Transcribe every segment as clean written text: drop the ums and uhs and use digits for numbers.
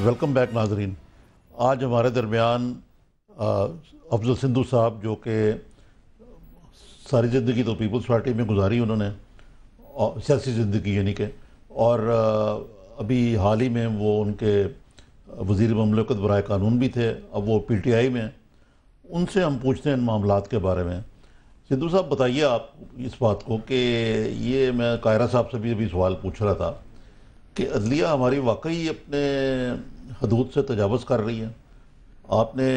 Welcome back ناظرین. آج ہمارے درمیان افضل سندھو صاحب جو کہ ساری زندگی تو پیپلز پارٹی میں گزاری انہوں نے، سیاسی زندگی یعنی کہ، اور ابھی حال ہی میں وہ ان کے وزیر مملکت برائے قانون بھی تھے، اب وہ پی ٹی آئی میں. ان سے ہم پوچھتے ہیں ان معاملات کے بارے میں. سندھو صاحب بتائیے آپ اس بات کو کہ یہ میں قاہرہ صاحب سے بھی ابھی سوال پوچھ رہا تھا کہ عدلیہ ہماری واقعی اپنے حدود سے تجاوز کر رہی ہے. آپ نے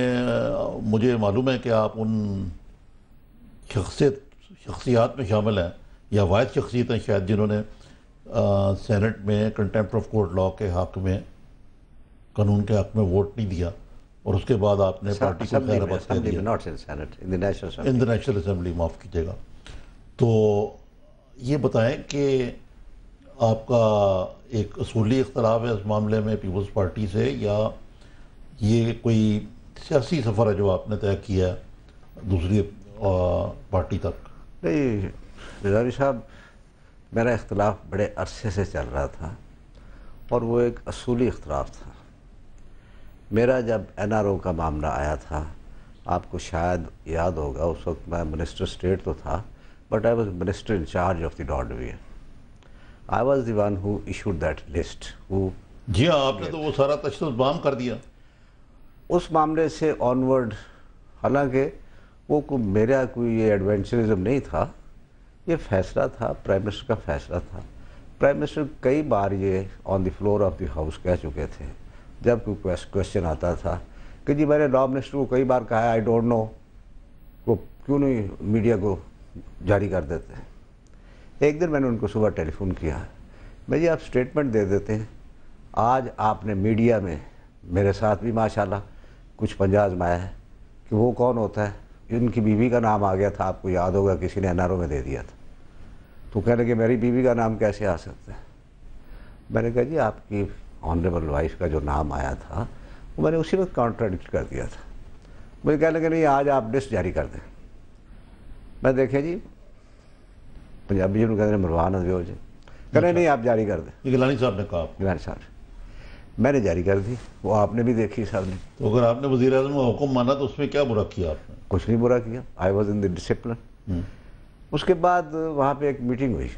مجھے معلوم ہے کہ آپ ان شخصیات میں شامل ہیں یا واحد شخصیت ہیں شاید جنہوں نے سینٹ میں کنٹیمپٹ آف کورٹ لا کے حق میں، قانون کے حق میں ووٹ نہیں دیا، اور اس کے بعد آپ نے پارٹی کو خیر آباد کہہ دیا. ان دی نیشنل اسمبلی، معاف کیجیے گا. تو یہ بتائیں کہ آپ کا ایک اصولی اختلاف ہے اس معاملے میں پیپلز پارٹی سے، یا یہ کوئی سیاسی سفر ہے جو آپ نے طے کیا ہے دوسری پارٹی تک؟ نہیں رضوی صاحب، میرا اختلاف بڑے عرصے سے چل رہا تھا، اور وہ ایک اصولی اختلاف تھا. میرا جب این آر او کا معاملہ آیا تھا، آپ کو شاید یاد ہوگا، اس وقت میں منسٹر اسٹیٹ تو تھا، but I was minister in charge of the dot division. I was the one who issued that list. جی ہاں، آپ نے تو وہ سارا تشدد بام کر دیا. اس معاملے سے آنورڈ، حالانکہ وہ میرا کوئی یہ ایڈونچرزم نہیں تھا، یہ فیصلہ تھا، پرائم منسٹر کا فیصلہ تھا. پرائم منسٹر کئی بار یہ آن دی فلور آف دی ہاؤس کہہ چکے تھے جب کوئی کویسچن آتا تھا کہ جی میں نے لا منسٹر کو کئی بار کہا ہے آئی ڈونٹ نو، وہ کیوں نہیں میڈیا کو جاری کر دیتے ہیں. ایک دن میں نے ان کو صبح ٹیلی فون کیا، میں جی آپ سٹیٹمنٹ دے دیتے ہیں. آج آپ نے میڈیا میں میرے ساتھ بھی ماشاءاللہ کچھ پنجہ آزمایا ہے کہ وہ کون ہوتا ہے. ان کی بیوی کا نام آ گیا تھا، آپ کو یاد ہوگا، کسی نے این آر او میں دے دیا تھا. تو کہنے کہ میری بیوی کا نام کیسے آ سکتا ہے. میں نے کہا جی آپ کی آنریبل وائف کا جو نام آیا تھا وہ میں نے اسی وقت کانٹراڈکٹ کر دیا تھا. مجھے کہنے لگے نہیں آج آپ لسٹ جاری کر دیں. میں دیکھیں جی پنجابی جنہوں کہتے ہیں مروان ازیو جی، کہنے نہیں آپ جاری کر دیں. یہ گیلانی صاحب نے کہا. گیلانی صاحب میں نے جاری کر دی، وہ آپ نے بھی دیکھی صاحب نے. تو اگر آپ نے وزیر اعظم کا حکم مانا تو اس میں کیا برا کیا آپ نے؟ کچھ نہیں برا کیا. I was in the discipline. اس کے بعد وہاں پہ ایک میٹنگ ہوئی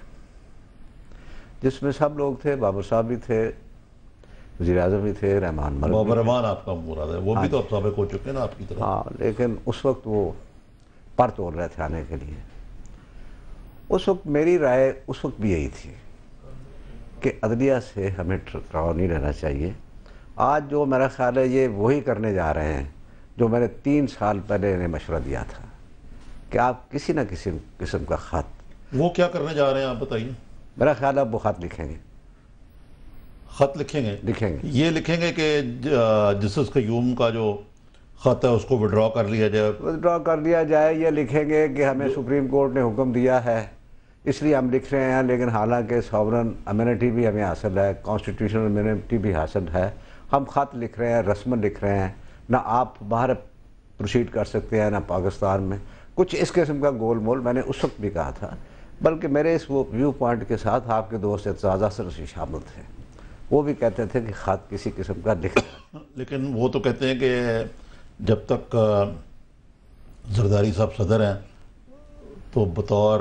جس میں سب لوگ تھے، بابر صاحب بھی تھے، وزیر اعظم بھی تھے، رحمان ملک. بابر رحمان آپ کا مراد ہے، وہ بھی تو اب سابق ہو چکے ہیں نا آپ کی طرح. ہاں، لیکن اس وقت وہ پر توڑ رہے تھے آنے کے لیے. اس وقت میری رائے اس وقت بھی یہی تھی کہ عدلیہ سے ہمیں ٹکراؤ نہیں رہنا چاہیے. آج جو میرا خیال ہے یہ وہی کرنے جا رہے ہیں جو میں نے 3 سال پہلے انہیں مشورہ دیا تھا کہ آپ کسی نہ کسی قسم کا خط. وہ کیا کرنے جا رہے ہیں آپ بتائیے؟ میرا خیال ہے وہ خط لکھیں گے. خط لکھیں گے؟ لکھیں گے. یہ لکھیں گے کہ جسٹس قیوم کا جو خط ہے اس کو وڈرا کر لیا جائے؟ وڈرا کر لیا جائے. یہ لکھیں گے کہ ہمیں سپریم کورٹ نے حکم دیا ہے اس لیے ہم لکھ رہے ہیں، لیکن حالانکہ ساورن امیونٹی بھی ہمیں حاصل ہے، کانسٹیٹیوشنل امیونٹی بھی حاصل ہے. ہم خط لکھ رہے ہیں، رسم لکھ رہے ہیں، نہ آپ باہر پروسیڈ کر سکتے ہیں نہ پاکستان میں. کچھ اس قسم کا گول مول میں نے اس وقت بھی کہا تھا، بلکہ میرے اس وہ ویو پوائنٹ کے ساتھ آپ کے دوست اعتزاز احسن رشید شامل تھے. وہ بھی کہتے تھے کہ خط کسی قسم کا لکھ. لیکن وہ تو کہتے ہیں کہ جب تک زرداری صاحب صدر ہیں تو بطور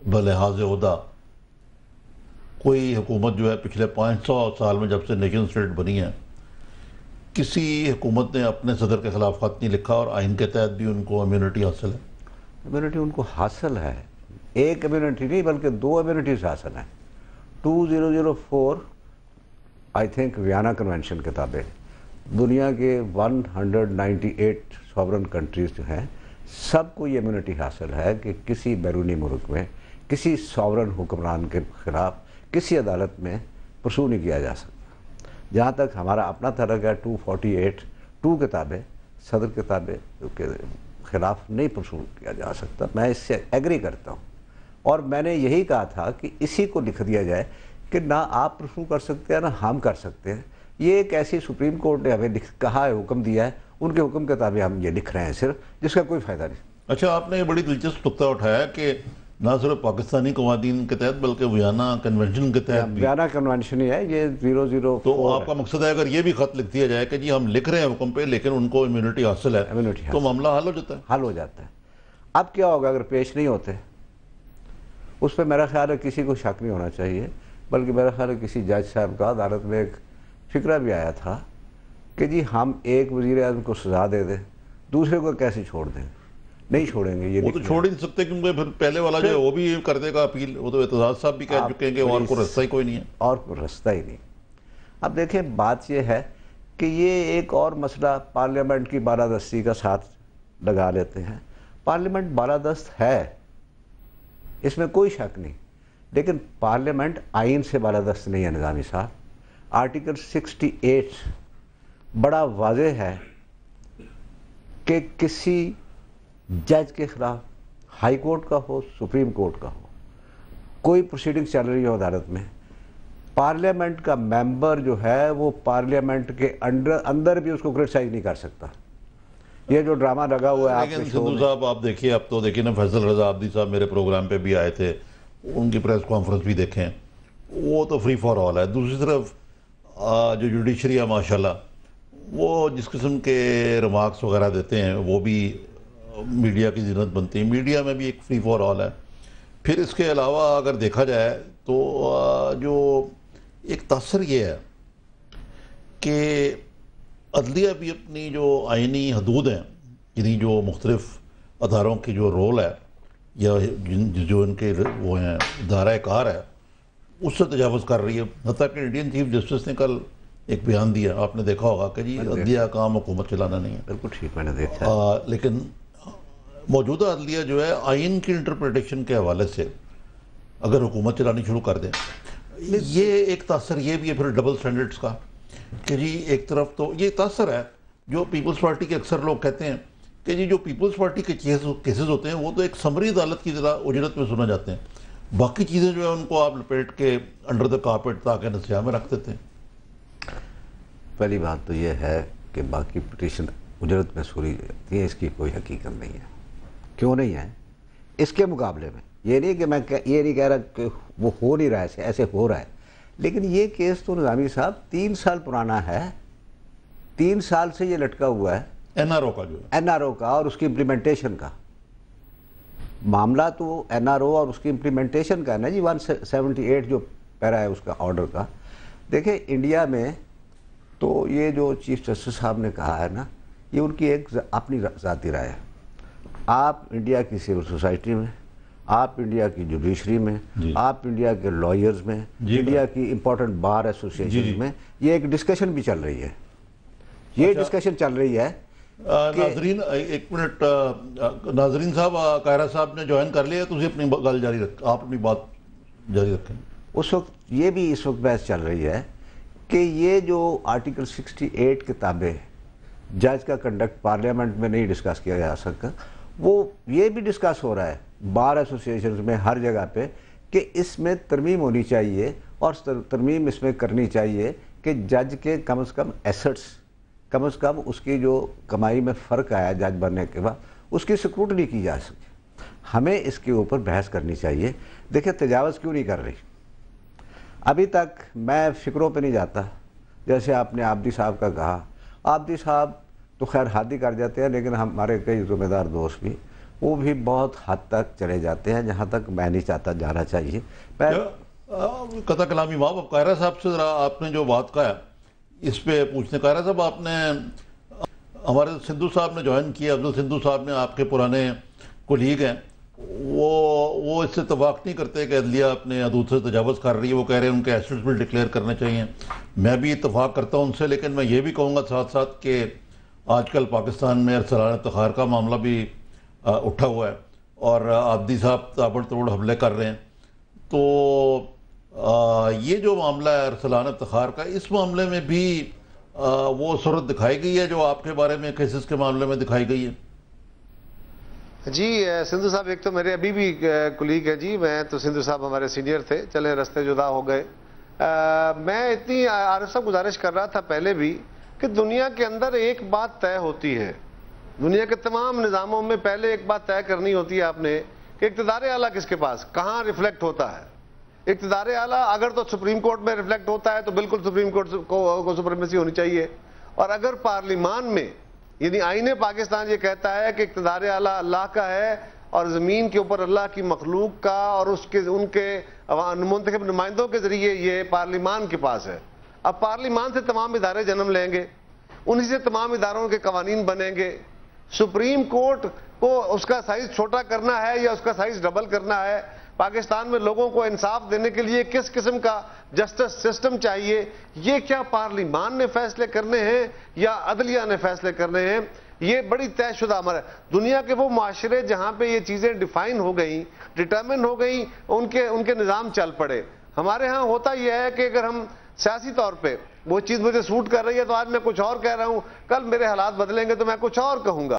بلحاظ عہدہ کوئی حکومت جو ہے پچھلے 500 سال میں جب سے نیشن اسٹیٹ بنی ہے، کسی حکومت نے اپنے صدر کے خلاف خط نہیں لکھا، اور آئین کے تحت بھی ان کو امیونٹی حاصل ہے. امیونٹی ان کو حاصل ہے. ایک امیونٹی نہیں بلکہ 2 امیونٹیز حاصل ہیں. 2004 آئی تھنک ویانا کنونشن کے تابع دنیا کے 198 ساورن کنٹریز جو ہیں سب کو یہ امیونٹی حاصل ہے کہ کسی بیرونی ملک میں کسی ساورن حکمران کے خلاف کسی عدالت میں پرسو نہیں کیا جا سکتا. جہاں تک ہمارا اپنا تعلق ہے 248(2) کے تابع صدر کے تابع کے خلاف نہیں پرسو کیا جا سکتا. میں اس سے ایگری کرتا ہوں، اور میں نے یہی کہا تھا کہ اسی کو لکھ دیا جائے کہ نہ آپ پرسو کر سکتے ہیں نہ ہم کر سکتے ہیں. یہ ایک ایسی سپریم کورٹ نے ہمیں کہا ہے، حکم دیا ہے، ان کے حکم کے تابع ہم یہ لکھ رہے ہیں صرف، جس کا کوئی فائدہ نہیں. اچھا، آپ نے یہ بڑی دلچسپ نقطہ اٹھایا کہ نہ صرف پاکستانی قوانین کے تحت بلکہ ویانا کنونشن کے تحت بھی. ویانا کنونشن ہی ہے یہ 004. تو آپ کا مقصد ہے اگر یہ بھی خط لکھ دیا جائے کہ جی ہم لکھ رہے ہیں حکم پہ لیکن ان کو امیونٹی حاصل ہے تو معاملہ حل ہو جاتا ہے. حل ہو جاتا ہے. اب کیا ہوگا اگر پیش نہیں ہوتے؟ اس پہ میرا خیال ہے کسی کو شک نہیں ہونا چاہیے، بلکہ میرا خیال ہے کسی جج صاحب کا عدالت میں ایک فکرہ بھی آیا تھا کہ جی ہم ایک وزیر اعظم کو سزا دے دیں، دوسرے کو کیسے چھوڑ دیں؟ نہیں چھوڑیں گے. یہ وہ تو چھوڑ ہی نہیں سکتے کیونکہ پھر پہلے والا جو ہے وہ بھی کر دے گا اپیل. وہ تو اعتزاز صاحب بھی کہہ چکے ہیں کہ اور کوئی رستہ ہی کوئی نہیں ہے. اور کوئی رستہ ہی نہیں. اب دیکھیں بات یہ ہے کہ یہ ایک اور مسئلہ پارلیمنٹ کی بالادستی کا ساتھ لگا لیتے ہیں. پارلیمنٹ بالادست ہے، اس میں کوئی شک نہیں، لیکن پارلیمنٹ آئین سے بالادست نہیں ہے نظامی صاحب. آرٹیکل 68 بڑا واضح ہے کہ کسی جج کے خلاف، ہائی کورٹ کا ہو سپریم کورٹ کا ہو، کوئی پروسیڈنگ چل رہی ہو عدالت میں، پارلیمنٹ کا ممبر جو ہے وہ پارلیمنٹ کے اندر بھی اس کو کرٹیسائز نہیں کر سکتا. یہ جو ڈرامہ لگا ہوا ہے آپ کے شو میں. سندھو صاحب آپ دیکھیے، اب تو دیکھیے نا فیصل رضا عابدی صاحب میرے پروگرام پہ بھی آئے تھے، ان کی پریس کانفرنس بھی دیکھیں، وہ تو فری فار آل ہے. دوسری طرف جو جوڈیشری ہے ماشاءاللہ وہ جس قسم کے ریمارکس وغیرہ دیتے ہیں وہ بھی میڈیا کی زینت بنتی ہے. میڈیا میں بھی ایک فری فار آل ہے. پھر اس کے علاوہ اگر دیکھا جائے تو جو ایک تاثر یہ ہے کہ عدلیہ بھی اپنی جو آئینی حدود ہیں، یعنی جو مختلف اداروں کی جو رول ہے یا جو ان کے وہ ہیں دائرہ کار ہے اس سے تجاوز کر رہی ہے. حتیٰ کہ انڈین چیف جسٹس نے کل ایک بیان دیا، آپ نے دیکھا ہوگا کہ جی عدلیہ کام حکومت چلانا نہیں ہے. بالکل ٹھیک، میں نے دیکھا. لیکن موجودہ عدلیہ جو ہے آئین کی انٹرپریٹیشن کے حوالے سے اگر حکومت چلانی شروع کر دیں، یہ ایک تاثر یہ بھی ہے پھر ڈبل سٹینڈرڈز کا کہ جی ایک طرف تو یہ تاثر ہے جو پیپلز پارٹی کے اکثر لوگ کہتے ہیں کہ جی جو پیپلز پارٹی کے کیسز ہوتے ہیں وہ تو ایک سمری عدالت کی طرح اجرت میں سنا جاتے ہیں، باقی چیزیں جو ہیں ان کو آپ لپیٹ کے انڈر دا کارپیٹ تاکہ نسیاں میں رکھ دیتے ہیں. پہلی بات تو یہ ہے کہ باقی پٹیشن اجرت میں سنی جاتی ہے، اس کی کوئی حقیقت نہیں ہے. کیوں نہیں ہے؟ اس کے مقابلے میں یہ نہیں کہ میں یہ نہیں کہہ رہا کہ وہ ہو نہیں رہا ہے، ایسے ہو رہا ہے، لیکن یہ کیس تو نظامی صاحب 3 سال پرانا ہے. 3 سال سے یہ لٹکا ہوا ہے این آر او کا جو ہے، این آر او کا اور اس کی امپلیمنٹیشن کا معاملہ. تو این آر او اور اس کی امپلیمنٹیشن کا ہے نا جی. 178 جو پیرا ہے اس کا آرڈر کا. دیکھیں انڈیا میں تو یہ جو چیف جسٹس صاحب نے کہا ہے نا، یہ ان کی ایک اپنی ذاتی رائے ہے. آپ انڈیا کی سول سوسائٹی میں، آپ انڈیا کی جوڈیشری میں، آپ انڈیا کے لائرز میں، انڈیا کی امپورٹنٹ بار ایسوسیشن میں یہ ایک ڈسکشن بھی چل رہی ہے. یہ ڈسکشن چل رہی ہے. ناظرین ایک منٹ، ناظرین صاحب قاہرہ صاحب نے جوائن کر لیا، تو اپنی گل جاری رکھ، آپ اپنی بات جاری رکھیں. اس وقت یہ بھی اس وقت بحث چل رہی ہے کہ یہ جو آرٹیکل 68 کے تابع جج کا کنڈکٹ پارلیمنٹ میں نہیں ڈسکس کیا جا سکتا، وہ یہ بھی ڈسکس ہو رہا ہے بار ایسوسیشنز میں ہر جگہ پہ کہ اس میں ترمیم ہونی چاہیے، اور ترمیم اس میں کرنی چاہیے کہ جج کے کم از کم ایسٹس، کم از کم اس کی جو کمائی میں فرق آیا جج بننے کے بعد اس کی سکروٹنی کی جا سکے. ہمیں اس کے اوپر بحث کرنی چاہیے. دیکھیں تجاوز کیوں نہیں کر رہی ابھی تک؟ میں فکروں پہ نہیں جاتا. جیسے آپ نے عابدی صاحب کا کہا، عابدی صاحب تو خیر حد ہی کر جاتے ہیں، لیکن ہمارے کئی ذمہ دار دوست بھی وہ بھی بہت حد تک چلے جاتے ہیں جہاں تک میں نہیں چاہتا جانا چاہیے. قطع کلامی معاف، اب قاہرہ صاحب سے ذرا آپ نے جو بات کہا ہے اس پہ پوچھنے. قاہرہ صاحب آپ نے ہمارے سندھو صاحب نے جوائن کیا، افضل سندھو صاحب نے، آپ کے پرانے کولیگ ہیں، وہ اس سے اتفاق نہیں کرتے کہ عدلیہ اپنے حدود سے تجاوز کر رہی ہے. وہ کہہ رہے ہیں ان کے ایسٹس بھی ڈکلیئر کرنے چاہیے. میں بھی اتفاق کرتا ہوں ان سے، لیکن میں یہ بھی کہوں گا ساتھ ساتھ کہ آج کل پاکستان میں ارسلان افتخار کا معاملہ بھی اٹھا ہوا ہے اور عابدی صاحب تابڑ توڑ حملے کر رہے ہیں. تو یہ جو معاملہ ہے ارسلان افتخار کا، اس معاملے میں بھی وہ صورت دکھائی گئی ہے جو آپ کے بارے میں کیسز کے معاملے میں دکھائی گئی ہے. جی سندھو صاحب ایک تو میرے ابھی بھی کولیگ ہے جی. میں تو سندھو صاحب ہمارے سینئر تھے، چلے رستے جدا ہو گئے. میں اتنی عارف صاحب گزارش کر رہا تھا پہلے بھی کہ دنیا کے اندر ایک بات طے ہوتی ہے، دنیا کے تمام نظاموں میں پہلے ایک بات طے کرنی ہوتی ہے آپ نے کہ اقتدار اعلیٰ کس کے پاس کہاں ریفلیکٹ ہوتا ہے. اقتدار اعلیٰ اگر تو سپریم کورٹ میں ریفلیکٹ ہوتا ہے تو بالکل سپریم کورٹ کو سپریمیسی ہونی چاہیے, اور اگر پارلیمان میں یعنی آئین پاکستان یہ کہتا ہے کہ اقتدار اعلیٰ اللہ کا ہے اور زمین کے اوپر اللہ کی مخلوق کا اور ان کے منتخب نمائندوں کے ذریعے یہ پارلیمان کے پاس ہے. اب پارلیمان سے تمام ادارے جنم لیں گے, انہی سے تمام اداروں کے قوانین بنیں گے. سپریم کورٹ کو اس کا سائز چھوٹا کرنا ہے یا اس کا سائز ڈبل کرنا ہے, پاکستان میں لوگوں کو انصاف دینے کے لیے کس قسم کا جسٹس سسٹم چاہیے, یہ کیا پارلیمان نے فیصلے کرنے ہیں یا عدلیہ نے فیصلے کرنے ہیں؟ یہ بڑی طے شدہ عمر ہے. دنیا کے وہ معاشرے جہاں پہ یہ چیزیں ڈیفائن ہو گئیں, ڈٹرمن ہو گئیں, ان کے نظام چل پڑے. ہمارے ہاں ہوتا یہ ہے کہ اگر ہم سیاسی طور پہ وہ چیز مجھے سوٹ کر رہی ہے تو آج میں کچھ اور کہہ رہا ہوں, کل میرے حالات بدلیں گے تو میں کچھ اور کہوں گا.